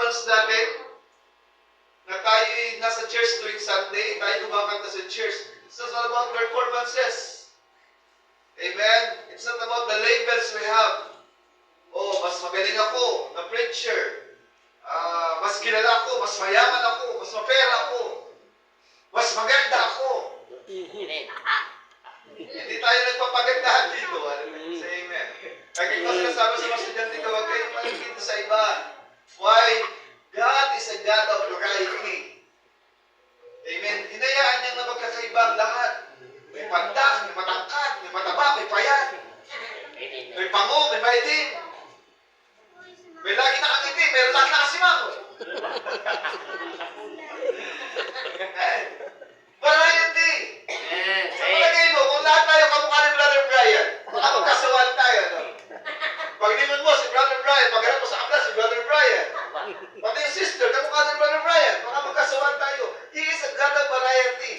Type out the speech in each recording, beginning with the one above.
performance natin, na tayo'y nasa church tuwing Sunday, tayo kumakanta sa church. It's not all about performances. Amen? It's not about the labels we have. Oh, mas magaling ako na preacher. Mas kilala ako, mas mayaman ako, mas mapera ako, mas maganda ako. Hindi tayo nagpapagandahan dito. Say amen. Kaya ikaw sinasabi sa mga estudyante ko, huwag kayong maligid sa iba. Why? God is a God of variety. Amen. Hinayaan niyang na magkakaiba ang lahat. May pandak, may matangkad, may mataba, may payat. May pango, may maitim. May lagi nakangiti, may lagi nakasimango. Variety. Sa palagay mo, kung lahat tayo kamukha ni Brother Brian, baka magkasawan tayo, no? Pag lingon mo si Brother Brian, pag harap mo sa akla si Brother Brian. Pati yung sister, kamukha ni Brother Brian, baka magkasawan tayo. He is a God of variety.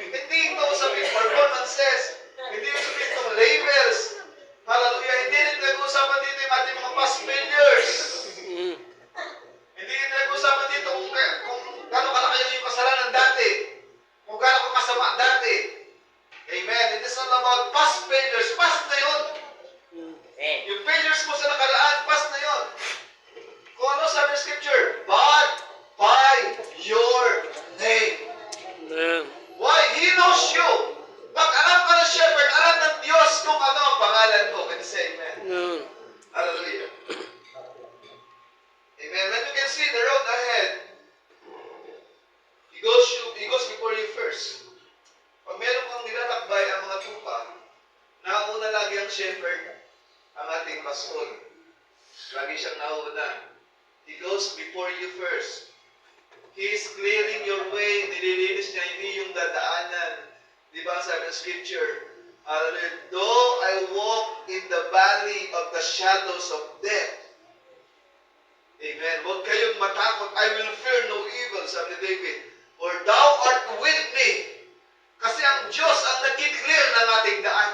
Hindi ito sabihin performances, hindi ito sabihin itong labels. Hallelujah. Hindi rin nag-uusapan dito yung ating mga past failures. Hindi rin nag-uusapan dito kung gano'ng kalaki yung kasalanan dati. Kung gano'ng ka kasama dati. Amen. It is not about past failures. Past na yun. Yung failures mo sa nakaraan, past na yun. Kung ano sabi ng scripture? But by your name. Why? He knows you. Pag alam ka ng shepherd, alam ng Diyos kung ano ang pangalan mo. Can you say amen? Hallelujah. Amen. When you can see the road ahead, He goes before you first. Pag meron kang nilalakbay ang mga tupa, nauna lagi ang shepherd, ang ating pastor. Lagi siyang nauna. He goes before you first. He is clearing your way. Nililinis niya yung iyong dadaanan. Di ba sabi ng scripture? Though I walk in the valley of the shadows of death. Amen. Huwag kayong matakot. I will fear no evil, sabi ni David. For thou art with me. Kasi ang Diyos ang nag-clear ng ating daan.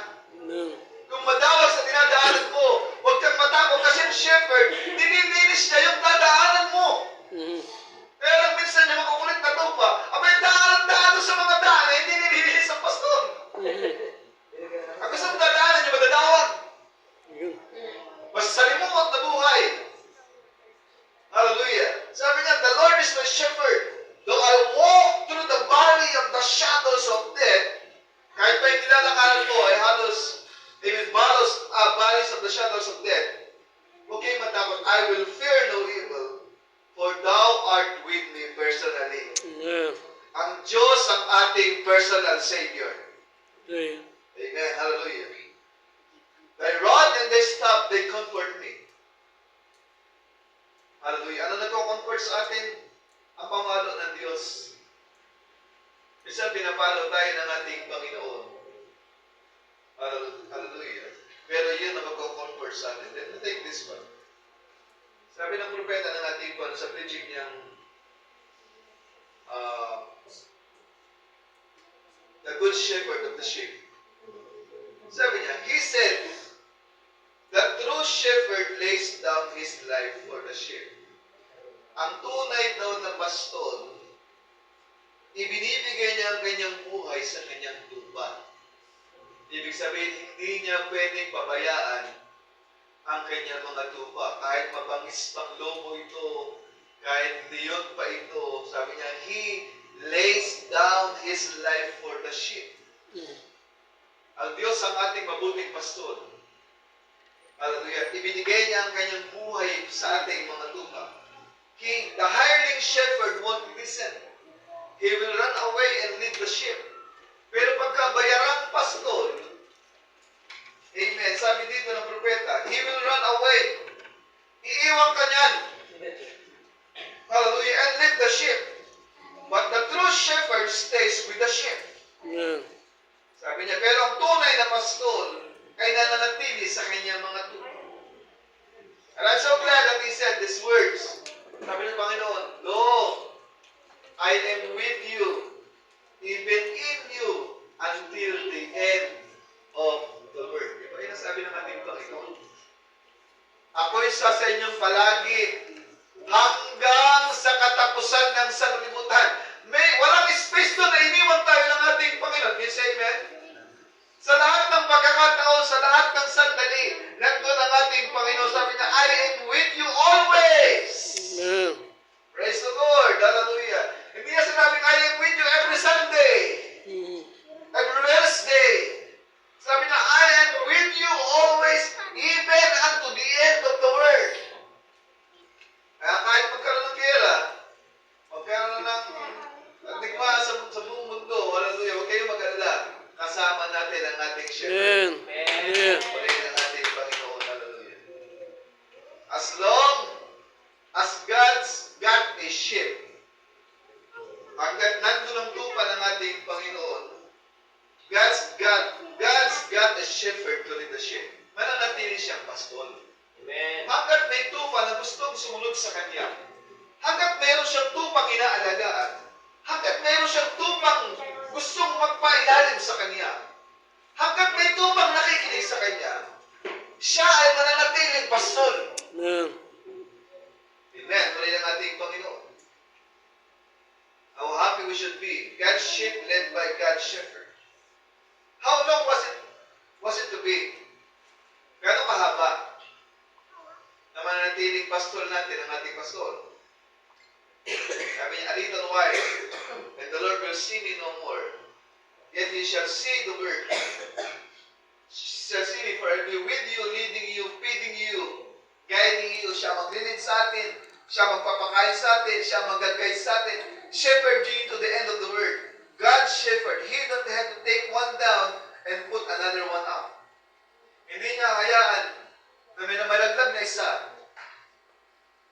Kung madawag sa dinadaanan mo, huwag kang matakot kasi ang shepherd, nililinis niya yung dadaanan mo. Kaya lang minsan niya makukulit na tupa, abay daan sa mga daan, hindi nililinis ang pastor. Ang gusto mong dadaanan niya, madadawag. Mas salimuot na buhay. Hallelujah. Sabi niya, the Lord is my shepherd. Though I walk through the valley of the shadows of death, kahit pa yung nilalakaran mo ay halos, valleys of the shadows of death, huwag kayong matakot, I will fear no evil, for thou art with me personally. Ang Diyos ang ating personal Savior. Amen. Hallelujah. Thy rod and thy staff, they comfort me. Hallelujah. Ano nagko-comfort sa atin? Ang pamalo ng Diyos. Minsan pinapalo tayo ng ating Panginoon. Hallelujah. Pero yun ang magko-comfort sa atin. Let me take this one. Sabi ng propeta ng ating Panginoon sa preaching niyang the good shepherd of the sheep. Sabi niya, he said, the true shepherd lays down his life for the sheep. Ang tunay daw na pastor, ibinibigay niya ang kanyang buhay sa kanyang tupa. Ibig sabihin, hindi niya pwedeng pabayaan ang kanyang mga tupa. Kahit mabangis pang lobo ito, kahit leon pa ito, sabi niya, he lays down his life for the sheep. Ang Diyos ang ating mabuting pastor. Hallelujah. Ibinigay niya ang kanyang buhay sa ating mga tupa. The hireling shepherd won't listen. He will run away and lead the sheep. Pero pagka bayarang pastor, amen, sabi dito ng propeta, he will run away. Iiwan ka niyan. Hallelujah. And lead the sheep. But the true shepherd stays with the sheep. Sabi niya, pero ang tunay na pastor ay nananatili sa kanyang mga tupa. And I'm so glad that he said these words. Sabi ng Panginoon, Lo, I am with you, even in you, until the end of the world. Ito ay nasabi ng ating Panginoon. Ako'y sa inyong palagi hanggang natin ang ating shepherd. Amen. Amen. Purihin ang ating Panginoon. Hallelujah. As long as God's got a sheep, hanggat nandun ang tupa ng ating Panginoon, God's got a shepherd to lead the sheep. Mananatili siyang pastol. Amen. Hanggat may tupa na gustong sumunod sa Kanya, hanggat mayroon siyang tupang inaalagaan, hanggat mayroon siyang tupang gustong magpailalim sa Kanya, hanggat may tupang nakikinig sa Kanya, siya ay mananatiling pastol. Amen. Amen. Tuloy ng ating Panginoon. How happy we should be. God's sheep led by God's shepherd. How long was it to be? Gano'ng kahaba na mananatiling pastol natin ang ating pastol? Sabi niya, a little while, and the Lord will see me no more. Yet He shall see the work. Shall see me, for I will be with you, leading you, feeding you, guiding you. Siya maglilid sa atin. Siya magpapakain sa atin. Siya mag-guide sa atin. Shepherd you to the end of the world. God's shepherd. He don't have to take one down and put another one up. Hindi niya hayaan na may namalaglag na isa.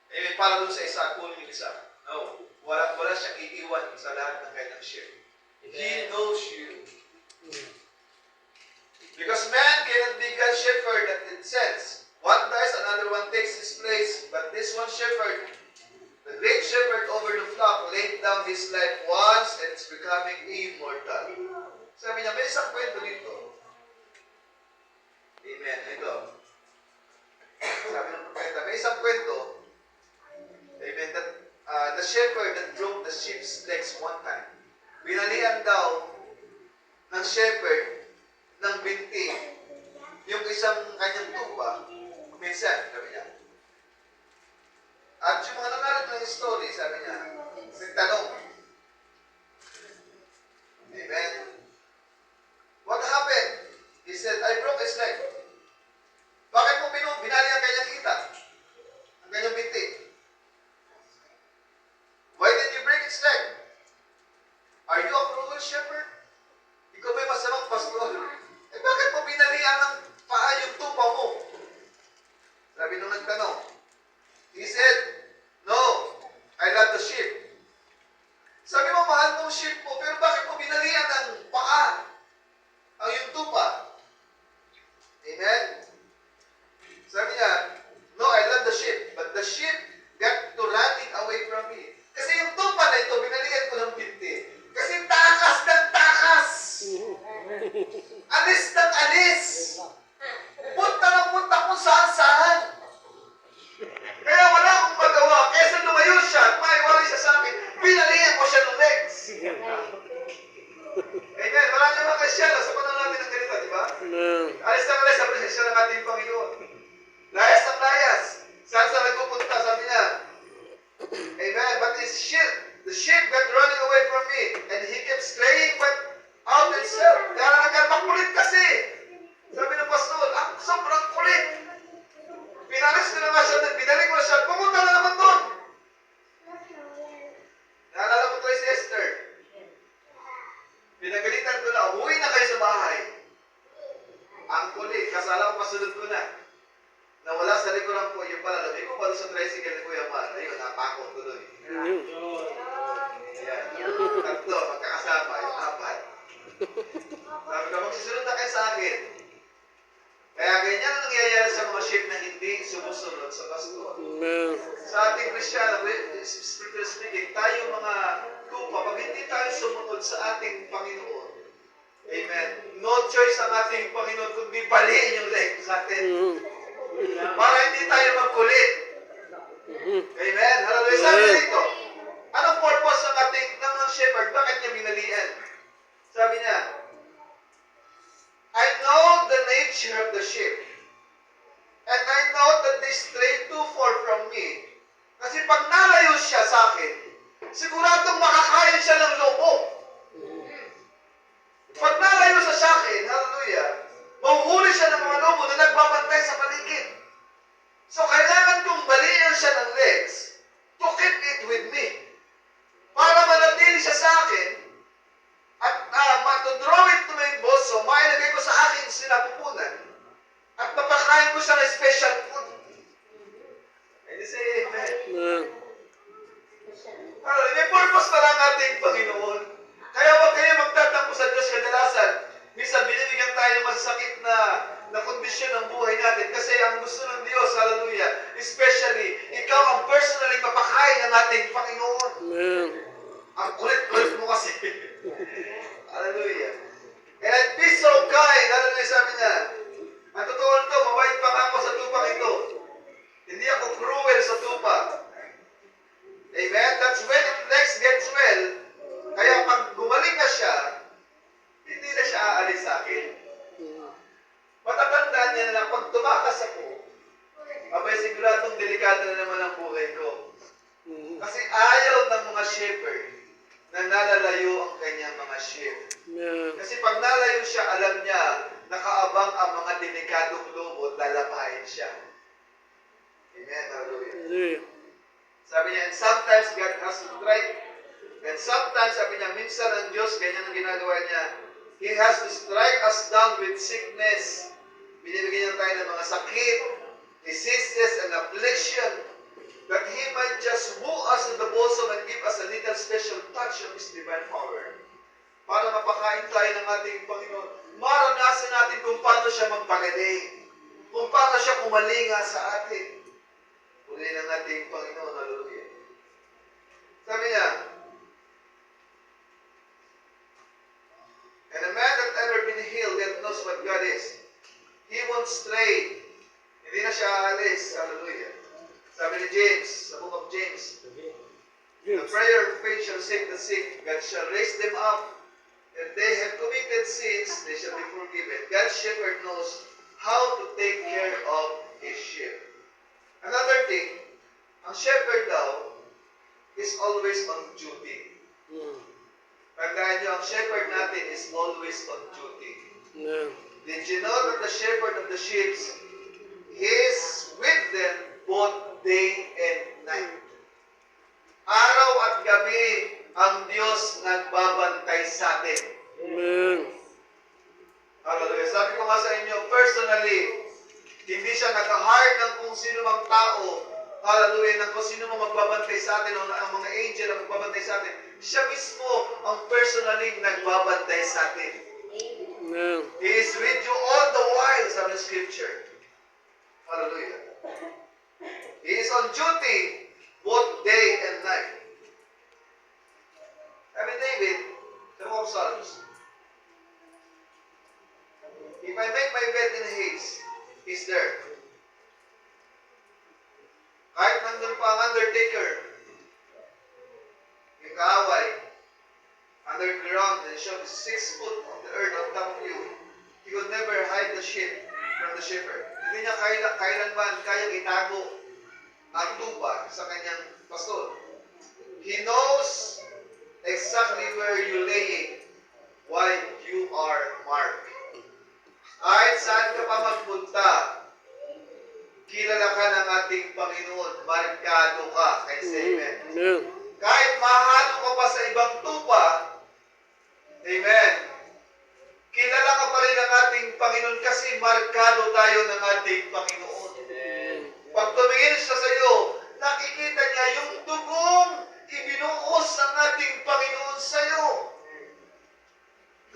Eh, para doon sa isa, kunin yung isa. No. Wala siyang iiwan sa lahat ng kanyang sheep. He knows you. Because man cannot be God's shepherd that it says. One dies, another one takes his place. But this one shepherd, the great shepherd over the flock, laid down his life once and it's becoming immortal. Sabi niya, may isang kwento dito. Amen. Ito. Sabi ng propeta, may isang kwento. Amen. That the shepherd that broke the sheep's legs one time. Binalian daw ng shepherd ng binti yung isang kanyang tupa. Minsan, sabi niya. At yung mga nangalat ng story, sabi niya, nagtanong. Amen. What happened? He said, I broke his leg. Bakit mo binali ang kanyang kita? Ang kanyang binti? Why did you break its leg? Are you a cruel shepherd? Ikaw ba'y masamang pastor? Eh bakit mo binalian ng paa yung tupa mo? Sabi nung nagtanong. He said, no, I love the sheep. Sabi mo, mahal mo ang sheep mo, pero bakit mo binalian ng paa ang yung tupa? Amen? Sabi niya, no, I love the sheep, but the sheep got to running away from me. Kasi yung tupa na ito, binalian ko ng binti. Kasi takas ng takas. Alis ng alis. Punta ng punta kung saan-saan. Kaya wala akong magawa. Kesa lumayo siya at maiwalay siya sa akin, binalian ko siya ng legs. Amen. Maraming mga Kristyano sa panahon natin ng ganito, di ba? Alis ng alis sa presensya ng ating Panginoon. Layas ng layas. Saan sa nagpupunta, sabi niya. Amen. But the sheep got running away from me. And he kept straying but out himself. Kaya nagkakulit kasi. Sabi ng pastor, ang sobrang kulit. Pinalis ko na nga siya, binalik ko na siya, pumunta na naman doon. Naalala mo tayo si Esther. Pinagalitan ko na, uwi na kayo sa bahay. Ang kulit, kasala ko pasunod ko na. Nawala sa likuran ko, yung pala, labi ko pala sa tricycle ni Kuya Mar. Ayun, napakot ko doon. Ayan. Tatlo, magkakasama, yung apat. Sabi ko, magsisunod na kayo sa akin. Kaya ganyan ang nangyayari sa mga sheep na hindi sumusunod sa pastor. Sa ating Kristyano, spiritually speaking, tayo mga tupa, pag hindi tayo sumunod sa ating Panginoon, amen, no choice ang ating Panginoon kundi baliin yung leg sa atin. Para hindi tayo magkulit. Amen. Hallelujah. Sabi dito, anong purpose ng shepherd? Bakit niya binalian? Sabi niya, I know the nature of the sheep. And I know that they stray too far from me. Kasi pag nalayo siya sa akin, siguradong makakain siya ng lobo. Pag nalayo siya sa akin, hallelujah, mahuhuli siya ng mga lobo na nagbabantay sa paligid. So kailangan kong balian siya ng legs to keep it with me. Para manatili siya sa akin at to draw it to my bosom, mailagay ko sa ating Panginoon. Kaya huwag kayo magtatampo sa Diyos kadalasan. Minsan, binibigyan tayo ng masasakit na kondisyon ng buhay natin. Kasi ang gusto ng Diyos, hallelujah, especially, ikaw ang personally mapakain ng ating Panginoon. Amen. Ang kulit-kulit mo kasi. Hallelujah. And I'd be so kind. Hallelujah, sabi niya. Ang totoo nito, mabait pa ako sa tupang ito. Hindi ako cruel sa tupa. Amen? That's when it next gets well. Kaya pag gumaling na siya, hindi na siya aalis sa akin. Matatandaan niya na pag tumakas ako, abay siguradong delikado na naman ang buhay ko. Kasi ayaw ng mga shepherd na nalalayo ang kanyang mga sheep. Kasi pag nalayo siya, alam niya, nakaabang ang mga delikadong lobo, lalapain siya. Amen. Hallelujah. Sabi niya, and sometimes God has to strike. And sometimes, sabi niya, minsan ang Diyos, ganyan ang ginagawa niya. He has to strike us down with sickness. Binibigyan niya tayo ng mga sakit, diseases, and affliction, that He might just woo us in the bosom and give us a little special touch of His divine power. Para mapakain tayo ng ating Panginoon. Maranasan natin kung paano siya magpagaling. Kung paano siya kumalinga sa atin. Purihin ang ating Panginoon. Hallelujah. Sabi niya, and a man that ever been healed yet knows what God is. He won't stray. Hindi na siya aalis. Hallelujah. Sabi ni James, sa book of James, the prayer of faith shall save the sick. God shall raise them up. If they have committed sins, they shall be forgiven. God's shepherd knows how to take care of his sheep. Another thing, ang shepherd daw is always on duty. Tandaan niyo, ang shepherd natin is always on duty. Did you know that the shepherd of the sheep is with them both day and night? Araw at gabi, ang Diyos nagbabantay sa atin. Amen. Hallelujah. Sabi ko nga sa inyo, personally, hindi siya nag-hire ng kung sino mang tao, hallelujah, ng kung sino mang magbabantay sa atin, o ang mga angel na magbabantay sa atin. Siya mismo ang personally nagbabantay sa atin. Amen. He is with you all the while, sabi ng scripture. Hallelujah. He is on duty both day and night. I mean, David, the book of Psalms, if I make my bed in haste, He's there. Kahit nandun pa ang undertaker, yung kaaway, underground, and showed 6 foot of the earth on top of you, he could never hide the sheep from the shepherd. Hindi niya kailanman kayang itago ang tupa sa kanyang pastor. He knows exactly where you're laying while you are marked. Kahit saan ka pa magpunta, kilala ka ng ating Panginoon, markado ka. Kay Amen. Amen. Kahit mahalo ka pa sa ibang tupa, Amen, kilala ka pa rin ng ating Panginoon kasi markado tayo ng ating Panginoon. Pag tumingin siya sa iyo, nakikita niya yung dugong ibinuhos ng ating Panginoon sa iyo.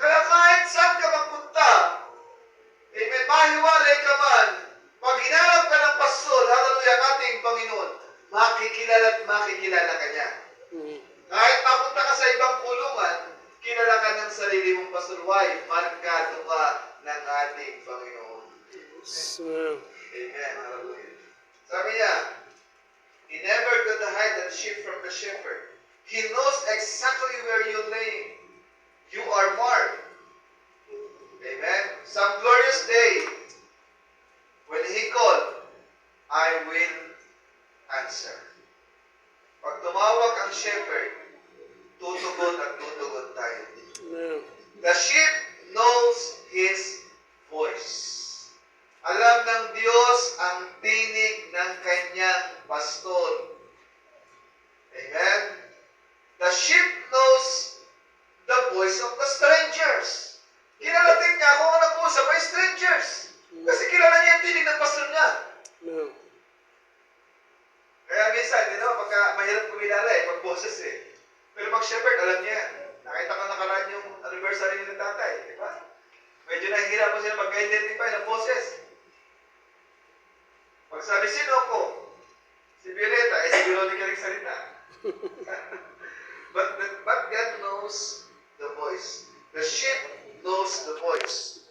Kaya kahit saan ka magpunta, amen, mahiwalay ka man, pag hinanap ka ng pastor, hallelujah, ating Panginoon, makikilala at makikilala ka niya. Kahit mapunta ka sa ibang kulungan, kilala ka ng sarili mong pastor. Why? Markado ka ng ating Panginoon. Amen. Hallelujah. Sabi niya, He never could hide the sheep from the shepherd. He knows exactly where you're laying. You are marked. Amen. Some glorious day, when He called, I will answer. Pag tumawag ang shepherd, tutugon at tutugon tayo. The sheep knows His voice. Alam ng Diyos ang tinig ng kanyang pastor. Amen? The sheep knows the voice of the strangers. Kilalatin niya kung ano po sa may strangers. Kasi kilala niya ang tinig ng pastor niya. Kaya minsan, pagka mahirap kumilala pag boses Pero pag shepherd, alam niya yan. Nakita ko nakaraan yung anniversary ni tatay, di ba? Medyo nahihirapan sila mag-identify ng boses. Pag sabi, sino ko? Si Violeta, si Veronica nagsalita. but God knows the voice. The sheep knows the voice.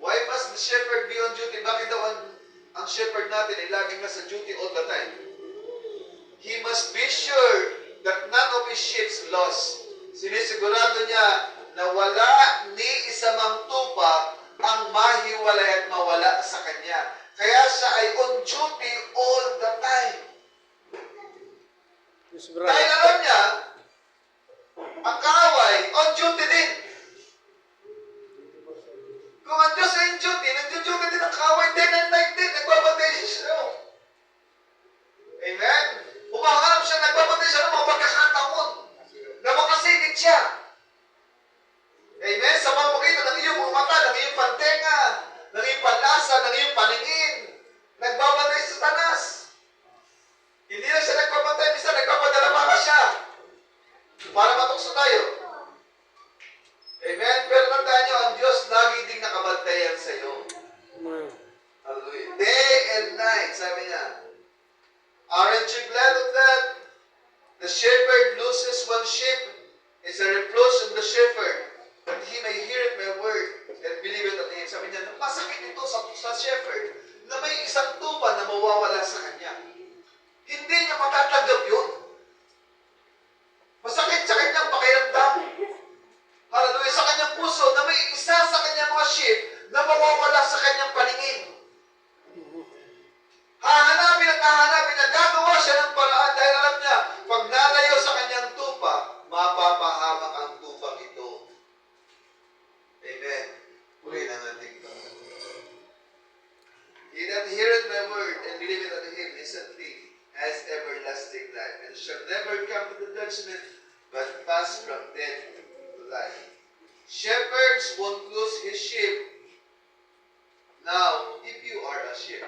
Why must the shepherd be on duty? Bakit daw ang shepherd natin ay laging nasa duty all the time? He must be sure that none of his sheep lost. Sinisigurado niya na wala ni isa mang tupa ang mahiwalay at mawala sa kanya. Kaya siya ay on duty all the time. Dahil alam niya, ang kaaway, on duty din. Kung ang Diyos ay on duty, nag-duty din ang kaaway din and night din. Nagbabantay siya. Amen? Humahanap siya, nagbabantay siya ng mga pagkakataon na makasingit siya. Amen? Sa pamamagitan ng iyong mga mata, ng iyong pantenga, ng iyong panlasa, ng iyong paningin, nagbabantay sa tanas. Hindi na siya nagbabantay, minsan nagpapadala pa siya para matukso tayo. Amen? Pero tandaan niyo, ang Diyos lagi ding nakabantayan sa iyo. Hallelujah. Day and night, sabi niya. Aren't you glad of that? The shepherd loses one sheep. It's a reproach on the shepherd that he may hear my word and believe it on him. Sabi niya, masakit ito sa shepherd na may isang tupa na mawawala sa kanya. Hindi niya matatanggap yun. Masakit sa kanyang pakiramdam. Hallelujah. Sa kanyang puso na may isa sa kanyang mga sheep na mawawala sa kanyang paningin. Hahanapin at hahanapin na gagawa siya ng paraan dahil alam niya, pag nalayo sa kanyang tupa, mapapahamak ang tupang ito. Amen. Puri ng ating Panginoon. He that heareth my word and believeth on him instantly has everlasting life, and shall never come to the judgment, but pass from death to life. Shepherds won't lose his sheep. Now, if you are a sheep,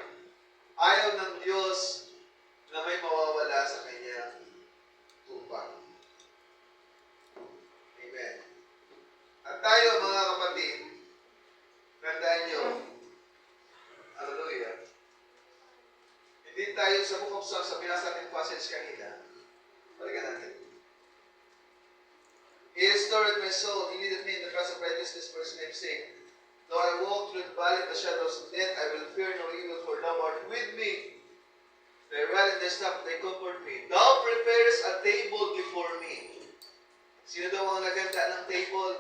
ayaw ng Diyos na may mawawala sa kanyang tupa. Amen. At tayo, mga kapatid, tandaan nyo, hallelujah, hindi tayo sa Book of Psalms, sa binasa natin passage kanina, balikan natin. He restored my soul, he leadeth me in the paths of righteousness for his name's sake. Though I walk through the valley of the shadows of death, I will fear no evil, for thou art with me. Thy rod and thy staff, they comfort me. Thou preparest a table before me. Sino daw ang naganda ng table?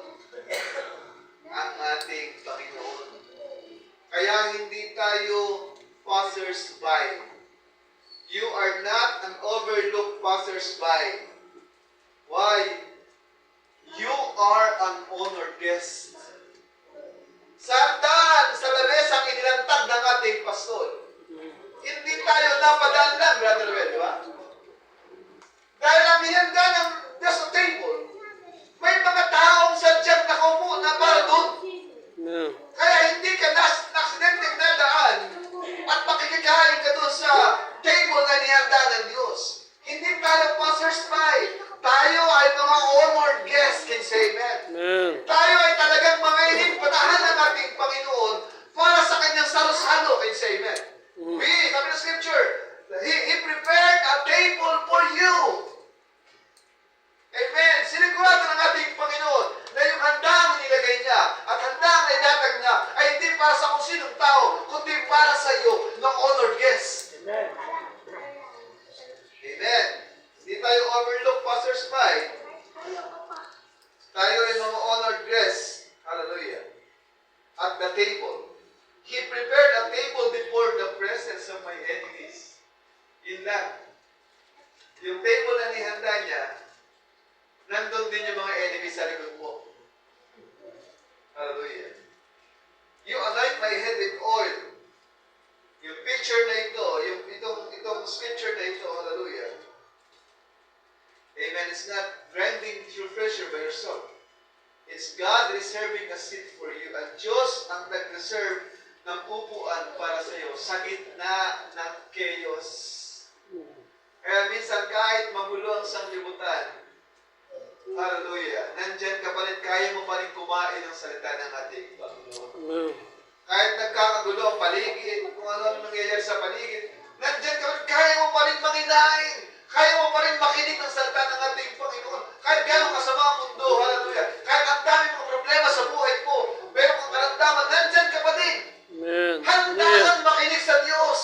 Ang ating Panginoon. Kaya hindi tayo passers-by. You are not an overlooked passers-by. Why? You are an honored guest. Sandaan sa labesang inilantad ng ating pastor. Hindi tayo napadaan lang, Brother Well, di ba? Dahil ang hinanda ng Diyos sa table, may mga taong sadyang nakaupo na para doon. Kaya hindi ka na-aksidenteng dadaan at makikikain ka doon sa table na nihanda ng Diyos. Hindi tayo passers-by. Tayo ay mga honored guests, can say amen. Tayo ay talagang mga inipatahan ng ating Panginoon para sa kanyang salo-salo, can say amen. Sabi ng scripture, He prepared a table for you. Amen. Sinigurado ng ating Panginoon na yung handang nilagay niya at handang ilatag niya ay hindi para sa kung sinong tao, kundi para sa iyo ng honored guest. Amen. Amen. Hindi tayo overlook passers-by. Tayo ay mga honored guests. Hallelujah. At the table. He prepared a table before the presence of my enemies. Yun lang. Yung table na nihanda niya, nandun din yung mga enemies sa likod mo. Hallelujah. You anoint my head with oil. Yung picture na ito, itong scripture na ito, hallelujah. Amen. It's not grinding through pressure by yourself. It's God reserving a seat for you. At Diyos ang nag-reserve ng upuan para sa iyo sa gitna ng chaos. Kaya minsan kahit magulo ang sanglibutan, hallelujah, nandyan ka pa rin, kaya mo pa rin kumain ng salita ng ating Panginoon. Amen. Kahit nagkakagulo ang paligid, kung ano nangyayari sa paligid, nandyan ka rin, kaya mo pa rin manginain, kaya mo pa rin makinig ng salita ng ating Panginoon. Kahit gano'ng kasama ang mundo, hallelujah, kahit ang dami mga problema sa buhay mo, pero kung karamdaman, nandyan ka pa din. Amen. Handa Amen. kang makinig sa Diyos.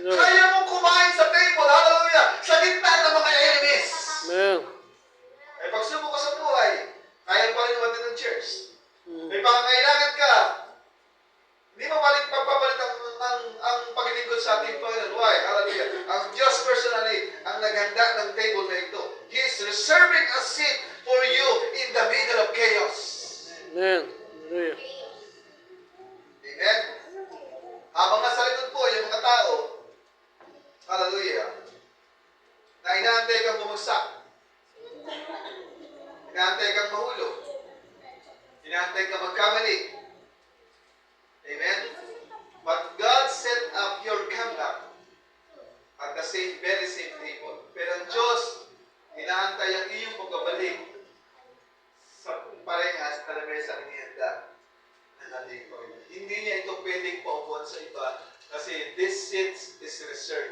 Amen. Kaya mong kumain sa table, hallelujah, sa gitna ng mga enemies. Amen. May pagsubok ka sa buhay, kaya mo pa rin umatin ng church. Mm. May pangangailangan ka, hindi mo palit pagpapalit ang paglilingkod sa ating Panginoon. Why? Hallelujah. Ang Diyos personally ang naghanda ng table na ito. He is reserving a seat for you in the middle of chaos. Amen. Hallelujah. Amen? Habang nasa likod po yung mga tao, hallelujah, na inaantay kang bumagsak, inaantay kang mahulog, inaantay kang magkamali. Amen? But God set up your comeback at the very same table. Pero ang Diyos, inaantay ang iyong pagbabalik sa parehas na lamesa inihanda ng ating Panginoon. Hindi niya ito pwedeng paupuan sa iba kasi this seat is reserved